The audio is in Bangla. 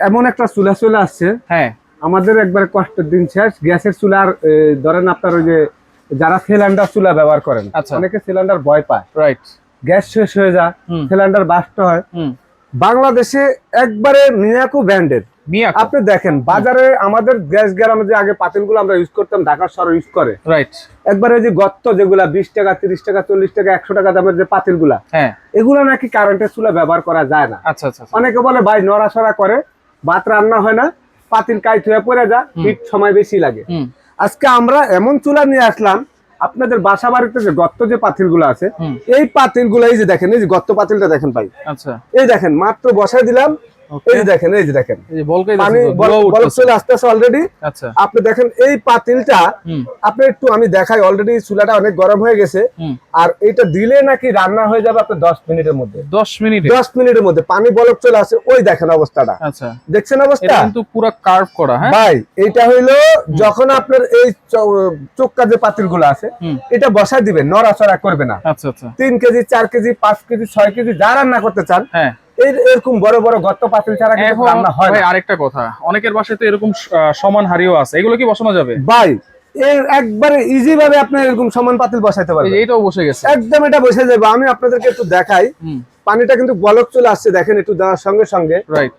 এমন একটা চুলা চলে আসছে, হ্যাঁ আমাদের একবার কষ্টের দিন শেষ। গ্যাসের চুলার ধরেন আপনার ওই যে যারা সিলিন্ডার চুলা ব্যবহার করেন, আচ্ছা। অনেকে সিলিন্ডার ভয় পায়, রাইট। গ্যাস শেষ হয়ে যায়, হুম। সিলিন্ডার বাস্ট হয়। হুম। বাংলাদেশে একবারে মিয়াকো ব্র্যান্ডের মিয়াকো। আপনি দেখেন বাজারে আমাদের গ্যাস গ্যারামে যে আগে পাতিলগুলো আমরা ইউজ করতাম, ঢাকার শহর ইউজ করে, রাইট। একবারে যে গর্ত যেগুলা 20 টাকা 30 টাকা 40 টাকা 100 টাকা দামের যে পাতিলগুলা, হ্যাঁ। এগুলো নাকি কারেন্টের চুলা ব্যবহার করা যায় না। আচ্ছা আচ্ছা আচ্ছা। অনেকে বলে ভাই নড়াচড়া করে, ভাত রান্না হয় না, পাতিল কাইট হয়ে পড়ে যায়, হিট সময় বেশি লাগে। হুম। আজকে আমরা এমন চুলা নিয়ে আসলাম, আপনাদের বাসা বাড়িতে যে গর্ত যে পাতিলগুলো আছে, হুম। এই পাতিলগুলো এই যে দেখেন, এই যে গর্ত পাতিলটা দেখেন ভাই, আচ্ছা। এই দেখেন মাত্র বসাই দিলাম, এই যে দেখেন, এই যে দেখেন এই যে বলকাই পানি যাচ্ছে, ধোঁয়া বরফ উঠতেছে। চলে আসতেছে অলরেডি। আচ্ছা। আপনি দেখেন এই পাতিলটা, হুম। আপনি একটু আমি দেখাই, অলরেডি চুলাটা অনেক গরম হয়ে গেছে। হুম। আর এটা দিলে নাকি রান্না হয়ে যাবে আপনার 10 মিনিটের মধ্যে। 10 মিনিটে? 10 মিনিটের মধ্যে পানি বলক চলে আসে। ওই দেখেন অবস্থাটা, আচ্ছা। দেখছেন এটা অবস্থা কিন্তু পুরো কার্ভ করা। হ্যাঁ ভাই, এটা হইলো যখন আপনার এই চোক্কা যে পাতিলগুলো আছে, হুম। এটা বসাই দিবেন, নড়াচড়া করবে না। আচ্ছা আচ্ছা। 3 কেজি 4 কেজি 5 কেজি 6 কেজি যা রান্না করতে চান, হ্যাঁ। এরকম বড় বড় গর্ত পাতিল ছাড়া কিন্তু এখন রান্না হয় ভাই না। আরেকটা কথা, অনেকের বাসায় তো এরকম সমান হাড়িও আছে, এগুলো কি বসানো যাবে? ভাই একবারে ইজি ভাবে আপনি এরকম সমান পাতিল বসাইতে এই পারবেন। যে এইটাও বসে গেছে একদম এটা বসে যাবে। আমি আপনাদেরকে একটু দেখাই, হুম। পানিটা কিন্তু বলক চলে আসছে, দেখেন একটু দেওয়ার সঙ্গে সঙ্গে। রাইট।